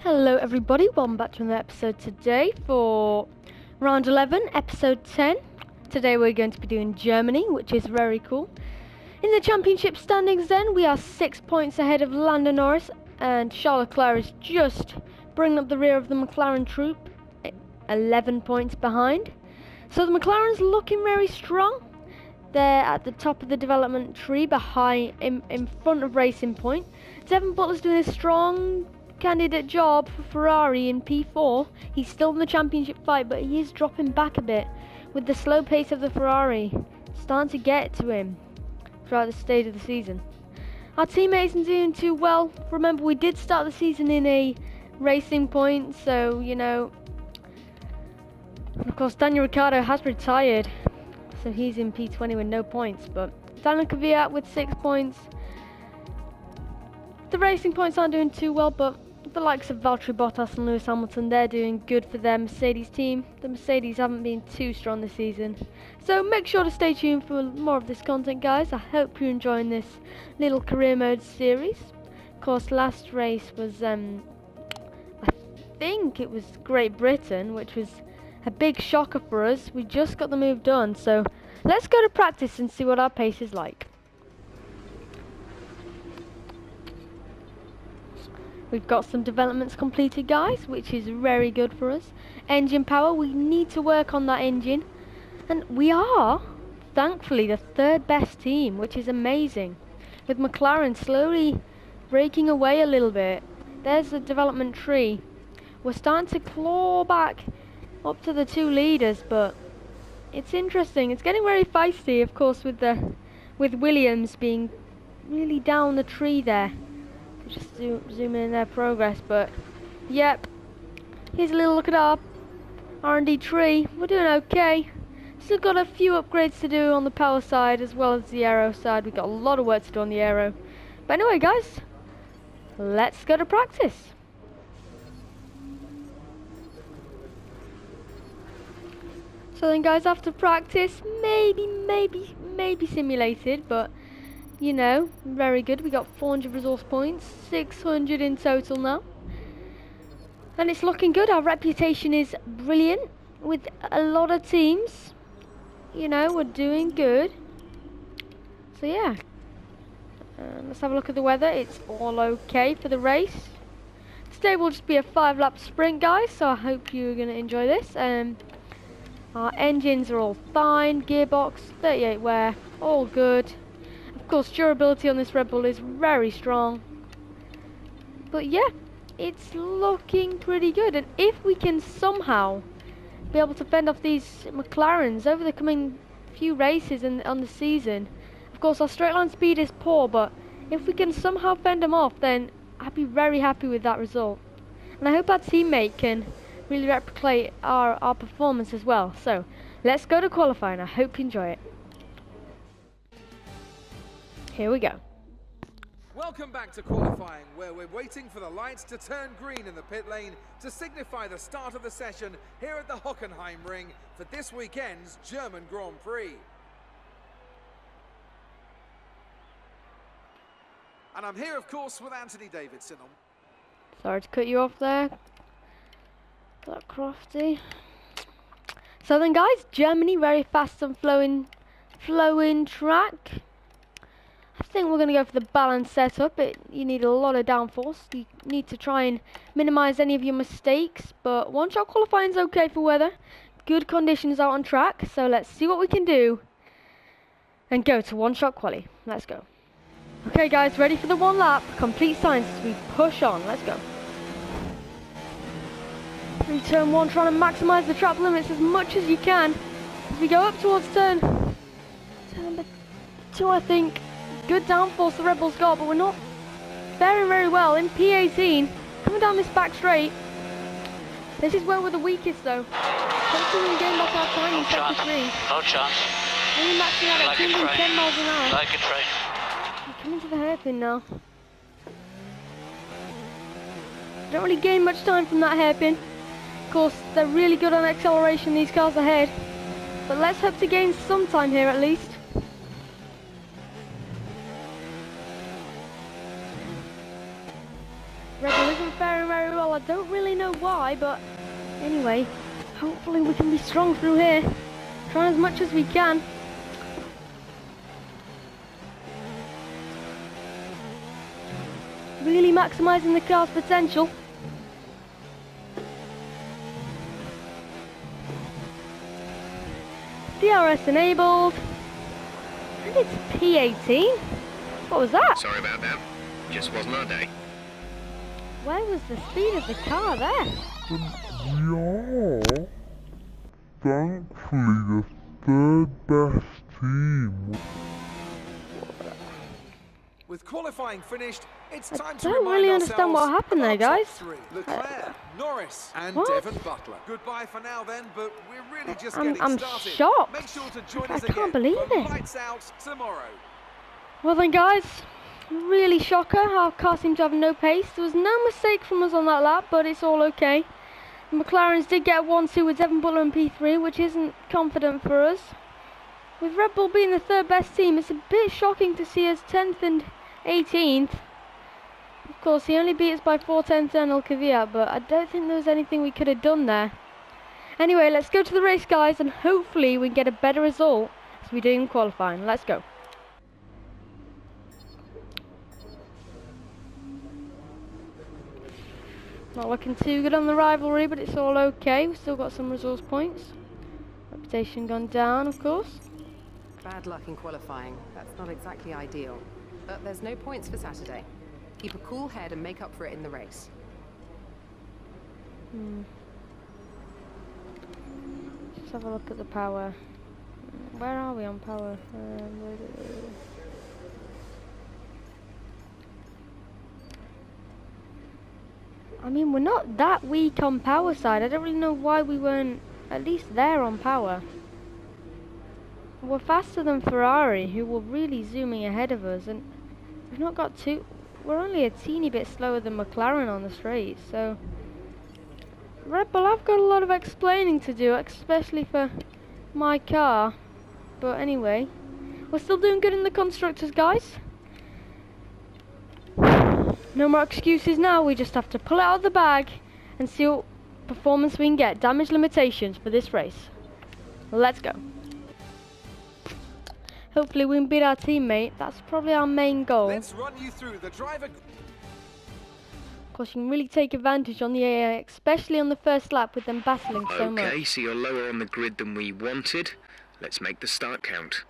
Hello everybody, welcome back to another episode today for round 11, episode 10. Today we're going to be doing Germany, which is very cool. In the championship standings then, we are 6 points ahead of Lando Norris, and Charles Leclerc is just bringing up the rear of the McLaren troop, 11 points behind. So the McLaren's looking very strong. They're at the top of the development tree, behind, in front of Racing Point. Devin Butler's doing a strong candidate job for Ferrari in P4. He's still in the championship fight, but he is dropping back a bit with the slow pace of the Ferrari starting to get to him throughout the stage of the season. Our teammate isn't doing too well. Remember, we did start the season in a Racing Point, so you know. Of course, Daniel Ricciardo has retired, so he's in P20 with no points, but Daniel Kvyat with 6 points. The Racing Points aren't doing too well, but the likes of Valtteri Bottas and Lewis Hamilton, they're doing good for their Mercedes team. The Mercedes haven't been too strong this season. So make sure to stay tuned for more of this content, guys. I hope you're enjoying this little career mode series. Of course, last race was, I think it was Great Britain, which was a big shocker for us. We just got the move done, so let's go to practice and see what our pace is like. We've got some developments completed, guys, which is very good for us. Engine power, we need to work on that engine. And we are, thankfully, the third best team, which is amazing. With McLaren slowly breaking away a little bit. There's the development tree. We're starting to claw back up to the two leaders, but it's interesting. It's getting very feisty, of course, with Williams being really down the tree there. Just zoom in their progress, but yep, here's a little look at our R&D tree. We're doing okay. Still got a few upgrades to do on the power side as well as the aero side. We've got a lot of work to do on the aero. But anyway, guys, let's go to practice. So then, guys, after practice, maybe simulated, but you know, very good. We got 400 resource points, 600 in total now. And it's looking good. Our reputation is brilliant with a lot of teams. You know, we're doing good. So yeah. Let's have a look at the weather. It's all okay for the race. Today will just be a 5-lap sprint, guys, so I hope you're going to enjoy this. Our engines are all fine. Gearbox, 38 wear, all good. Of course, durability on this Red Bull is very strong. But yeah, it's looking pretty good. And if we can somehow be able to fend off these McLarens over the coming few races on the season. Of course, our straight line speed is poor, but if we can somehow fend them off, then I'd be very happy with that result. And I hope our teammate can really replicate our performance as well. So, let's go to qualifying. I hope you enjoy it. Here we go. Welcome back to qualifying, where we're waiting for the lights to turn green in the pit lane to signify the start of the session here at the Hockenheim Ring for this weekend's German Grand Prix. And I'm here, of course, with Anthony Davidson. Sorry to cut you off there. That crafty. So then, guys, Germany, very fast and flowing track. I think we're going to go for the balanced setup. You need a lot of downforce. You need to try and minimize any of your mistakes. But one-shot qualifying is okay for weather. Good conditions out on track. So let's see what we can do and go to one-shot quali. Let's go. Okay, guys, ready for the one lap. Complete science as we push on. Let's go. Through turn 1, trying to maximize the track limits as much as you can as we go up towards turn number 2, I think. Good downforce the Red Bull's got, but we're not faring very well in P18. Coming down this back straight. This is where we're the weakest, though. Hopefully we gain back our time in sector 3. No chance. We're maxing out at 210 miles an hour. Like a train. We're coming to the hairpin now. Don't really gain much time from that hairpin. Of course, they're really good on acceleration, these cars ahead. But let's hope to gain some time here at least. Red Bull isn't faring very well I don't really know why, but anyway, hopefully we can be strong through here. Try as much as we can. Really maximising the car's potential. DRS enabled. And it's P18. What was that? Sorry about that. Just wasn't our day. Where was the speed of the car there? We are, thankfully, the third best team. With qualifying finished, it's I time to don't remind really understand what ourselves happened of there, our guys. top three. Leclerc, Norris, and What? Devon Butler. Goodbye for now then, but we're really just I'm getting started. shocked. Make sure to join I us can't again believe for it. Lights Out tomorrow. Well then guys, really shocker. Our car seemed to have no pace. There was no mistake from us on that lap, but it's all okay. The McLarens did get 1-2 with Devon Butler and P3, which isn't confident for us. With Red Bull being the third best team, it's a bit shocking to see us 10th and 18th. Of course, he only beat us by 4/10 in El Kvyat, but I don't think there was anything we could have done there. Anyway, let's go to the race, guys, and hopefully we can get a better result as we do in qualifying. Let's go. Not looking too good on the rivalry, but it's all okay. We've still got some resource points. Reputation gone down, of course. Bad luck in qualifying. That's not exactly ideal. But there's no points for Saturday. Keep a cool head and make up for it in the race. Let's have a look at the power. Where are we on power? I mean, we're not that weak on power side. I don't really know why we weren't at least there on power. We're faster than Ferrari, who were really zooming ahead of us, and we've not got too... We're only a teeny bit slower than McLaren on the straight, so... Red Bull, I've got a lot of explaining to do, especially for my car. But anyway, we're still doing good in the Constructors, guys. No more excuses now, we just have to pull it out of the bag and see what performance we can get. Damage limitations for this race. Let's go. Hopefully we can beat our teammate. That's probably our main goal. Let's run you through the driver. Of course, you can really take advantage on the AI, especially on the first lap with them battling so much. Okay, so you're lower on the grid than we wanted. Let's make the start count.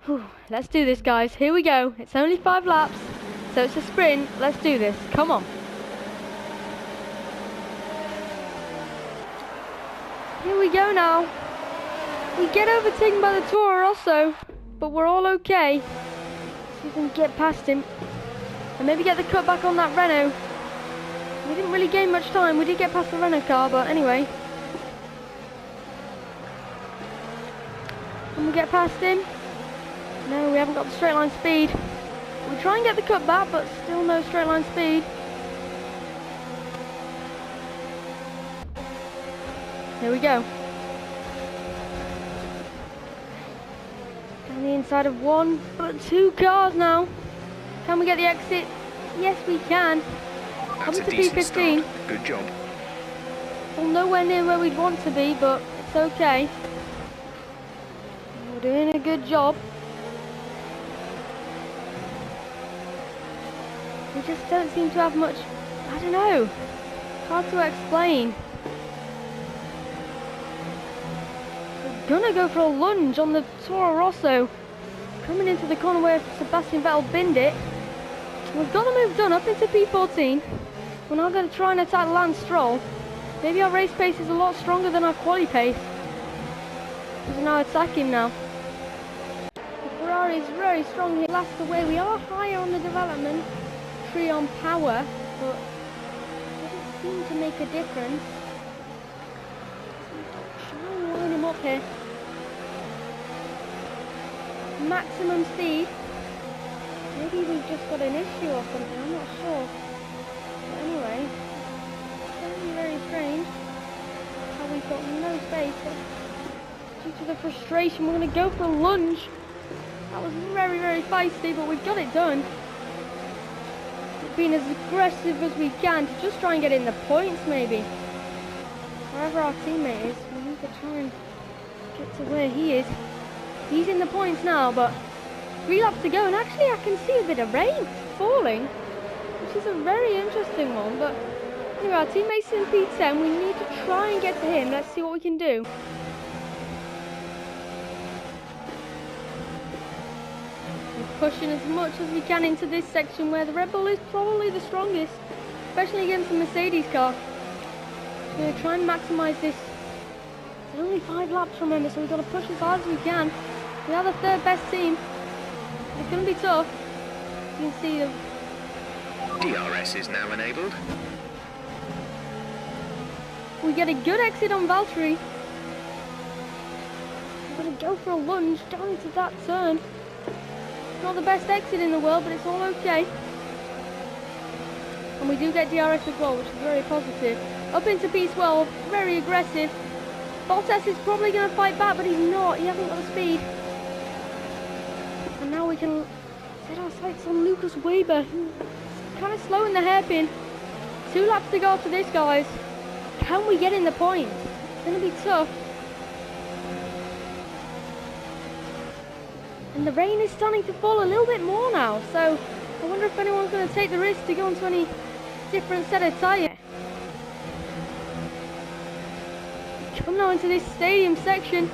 Whew, let's do this, guys. Here we go. It's only 5 laps, so it's a sprint. Let's do this. Come on. Here we go now. We get overtaken by the Toro Rosso, but we're all okay. So we can get past him and maybe get the cut back on that Renault. We didn't really gain much time. We did get past the Renault car, but anyway. Can we get past him? No, we haven't got the straight line speed. We try and get the cut back, but still no straight line speed. Here we go. On the inside of 1, but 2 cars now. Can we get the exit? Yes, we can. That's Coming a to decent P15. start. Good job. Well, nowhere near where we'd want to be, but it's okay. We're doing a good job. We just don't seem to have much, I don't know, hard to explain. We're gonna go for a lunge on the Toro Rosso, coming into the corner where Sebastian Vettel binned it. We've got the move done up into P14. We're now going to try and attack Lance Stroll. Maybe our race pace is a lot stronger than our quali pace. We're now attacking now. The Ferrari is very strong here. Last away, we are higher on the development tree on power, but it doesn't seem to make a difference. Try and line him up here. Maximum speed. Maybe we've just got an issue or something, I'm not sure. But anyway, very, very strange how we've got no space. But due to the frustration, we're going to go for a lunge. That was very, very feisty, but we've got it done. being as aggressive as we can to just try and get in the points maybe. Wherever our teammate is, we need to try and get to where he is. He's in the points now, but 3 laps to go, and actually I can see a bit of rain falling, which is a very interesting one. But anyway, our teammate's in P10, we need to try and get to him. Let's see what we can do. We're pushing as much as we can into this section where the Red Bull is probably the strongest, especially against the Mercedes car. We're going to try and maximise this. It's only 5 laps, remember, so we've got to push as hard as we can. We are the 3rd best team. It's going to be tough. You can see the DRS is now enabled. we get a good exit on Valtteri. We're going to go for a lunge down into that turn. Not the best exit in the world, but it's all okay. And we do get DRS as well, which is very positive. Up into P12, very aggressive. Bottas is probably going to fight back, but he's not. He hasn't got the speed. And now we can set our sights on Lucas Weber, who's kind of slow in the hairpin. 2 laps to go after this, guys. Can we get in the points? It's going to be tough. And the rain is starting to fall a little bit more now, so I wonder if anyone's going to take the risk to go onto any different set of tyre. Come now into this stadium section.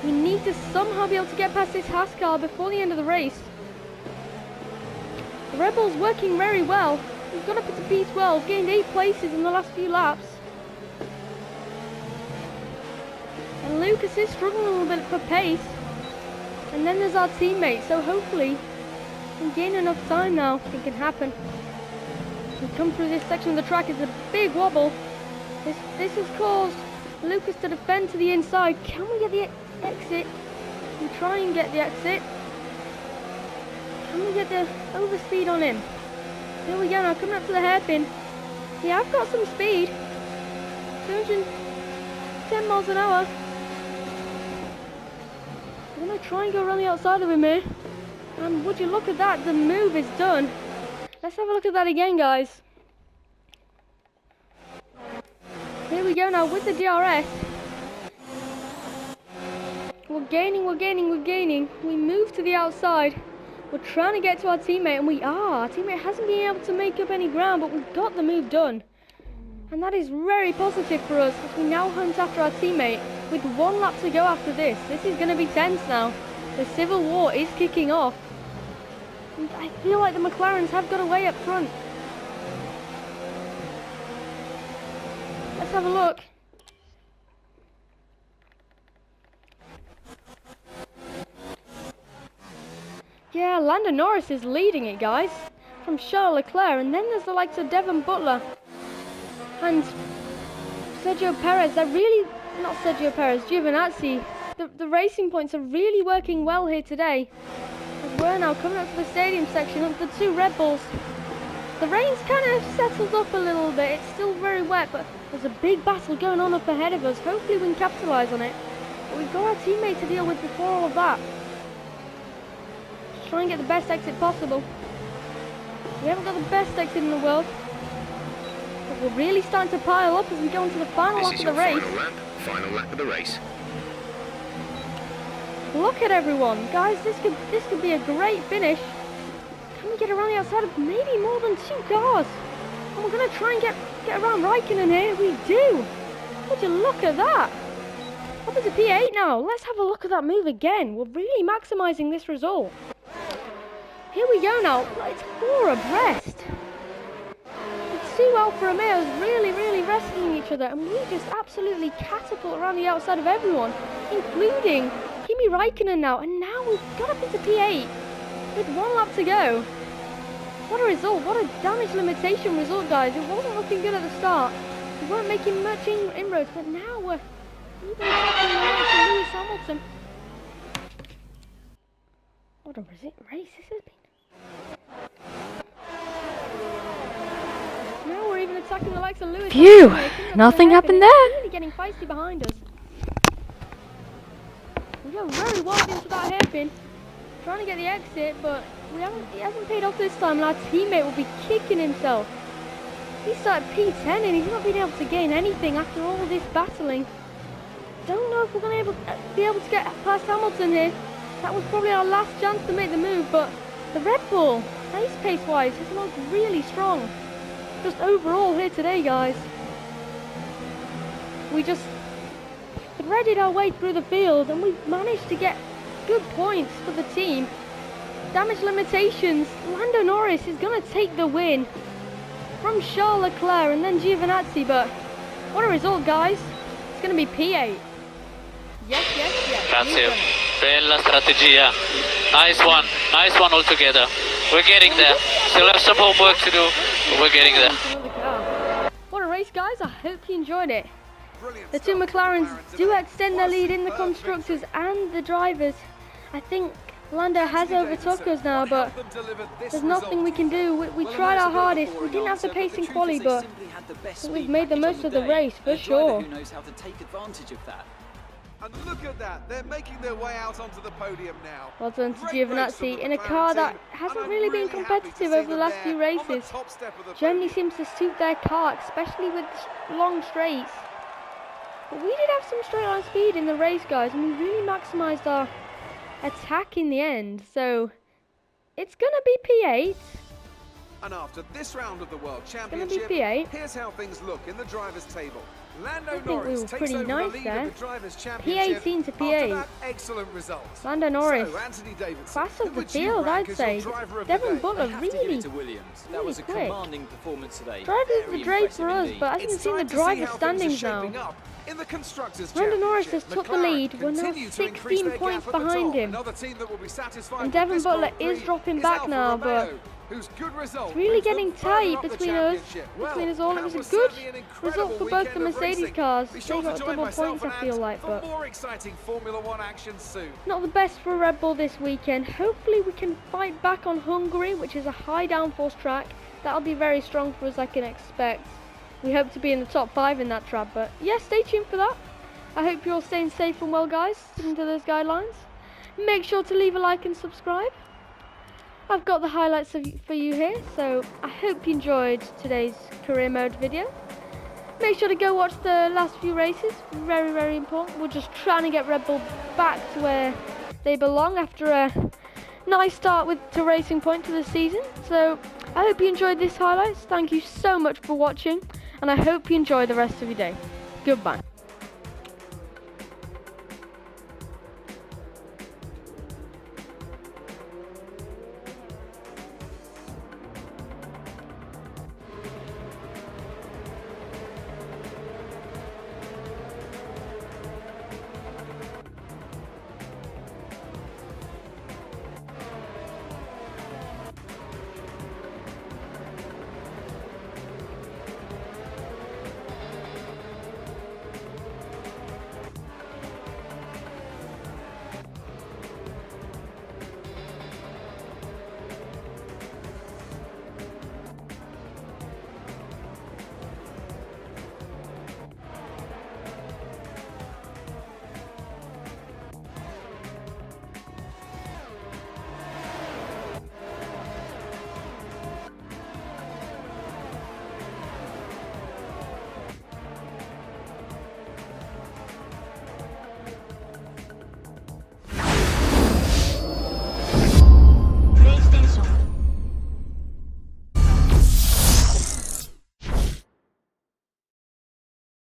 We need to somehow be able to get past this Haas car before the end of the race. The Red Bull's working very well. We've got up into P12, gained 8 places in the last few laps. And Lucas is struggling a little bit for pace. And then there's our teammate, so hopefully we can gain enough time now. It can happen. We come through this section of the track, it's a big wobble. This has caused Lucas to defend to the inside. Can we get the exit? We try and get the exit. Can we get the overspeed on him? Here we go now, coming up to the hairpin. Yeah, I've got some speed. 210 miles an hour. I'm going to try and go around the outside of him here. And would you look at that, the move is done. Let's have a look at that again, guys. Here we go now with the DRS. We're gaining. We move to the outside. We're trying to get to our teammate, and our teammate hasn't been able to make up any ground, but we've got the move done. And that is very positive for us, as we now hunt after our teammate with 1 lap to go after this. This is going to be tense now. The civil war is kicking off. And I feel like the McLarens have got away up front. Let's have a look. Yeah, Lando Norris is leading it, guys, from Charles Leclerc, and then there's the likes of Devon Butler and Sergio Perez. They're really, not Sergio Perez, Giovinazzi. The racing points are really working well here today. As we're now coming up to the stadium section of the 2 Red Bulls. The rain's kind of settled up a little bit. It's still very wet, but there's a big battle going on up ahead of us. Hopefully we can capitalise on it. But we've got our teammate to deal with before all of that. Just try and get the best exit possible. We haven't got the best exit in the world. But we're really starting to pile up as we go into the final lap of the race. Final lap of the race. Look at everyone, guys. This could be a great finish. Can we get around the outside of maybe more than 2 cars? And we're going to try and get around Raikkonen here. We do. Would you look at that? Up into P8 now. Let's have a look at that move again. We're really maximising this result. Here we go now. It's 4 abreast. The 2 Alfa Romeos really wrestling each other, and we just absolutely catapult around the outside of everyone, including Kimi Raikkonen now. And now we've got up into P8 with 1 lap to go. What a result. What a damage limitation result, guys. It wasn't looking good at the start. We weren't making much inroads, but now we're even taking Lewis Hamilton. What a race this has been. Now we're even attacking the likes of Lewis. Phew! Nothing happened there. Really getting feisty behind us. We go very wide into that hairpin. trying to get the exit, but he hasn't paid off this time, and our teammate will be kicking himself. He started P10 and he's not been able to gain anything after all this battling. Don't know if we're going to be able to get past Hamilton here. That was probably our last chance to make the move, but the Red Bull, race pace-wise, has looked really strong. Just overall here today, guys. We just threaded our way through the field and we've managed to get good points for the team. Damage limitations, Lando Norris is going to take the win from Charles Leclerc and then Giovinazzi, but what a result, guys. It's going to be P8. Yes. Grazie, bella strategia. Nice one altogether. We're getting there. Still have some homework to do, but we're getting there. What a race, guys. I hope you enjoyed it. Brilliant The two stuff. McLarens do today. extend their lead in the constructors and the drivers. I think Lando has overtook us now, but there's nothing we can do. We tried our hardest. We didn't have the pace in quali, but we've made the most of the race for sure. Who knows how to take advantage of that. And look at that, they're making their way out onto the podium now. Well done to Great race from Giovinazzi the in a McLaren car that team, hasn't and I'm really been happy to competitive see over the them last there few on the races. top step of the Generally podium. seems to suit their car, especially with long straights. But we did have some straight line speed in the race, guys, and we really maximised our attack in the end. So it's going to be P8. And after this round of the World gonna be Championship, P8. here's how things look in the drivers' table. Lando I think we Norris were takes pretty over nice the lead there. of the Drivers' Championship P18 to after P8. that excellent result. Lando Norris, So, Anthony Davidson, class who of the would you field, rank I'd as your say. driver of the Devon day? Butler I have to give really it to Williams. That really was a quick. commanding performance today. Drivers Very the Drake for impressive us, indeed. but I haven't It's seen the time to see driver how standings things are now. shaping up in the Constructors' Lando Norris has Championship. took the McLaren lead. We're now continue to increase 16 their points gap at the behind top. him. Another team that will be satisfied And with Devon this Butler Grand is Prix dropping is back Alfa now, Romeo, but whose good result it's really brings them getting further tight up the between us. championship. Between us all, it was a that good certainly an result incredible for both the weekend of Mercedes racing. cars. Be They sure to got join double myself points, I and feel Ant like, for but more exciting Formula One action soon. not the best for Red Bull this weekend. Hopefully we can fight back on Hungary, which is a high downforce track. That'll be very strong for us, I can expect. We hope to be in the top 5 in that track, but yeah, stay tuned for that. I hope you're all staying safe and well, guys, sticking to those guidelines. Make sure to leave a like and subscribe. I've got the highlights for you here, so I hope you enjoyed today's career mode video. Make sure to go watch the last few races, very important. We're just trying to get Red Bull back to where they belong after a nice start to Racing Point to the season. So I hope you enjoyed this highlights. Thank you so much for watching, and I hope you enjoy the rest of your day. Goodbye.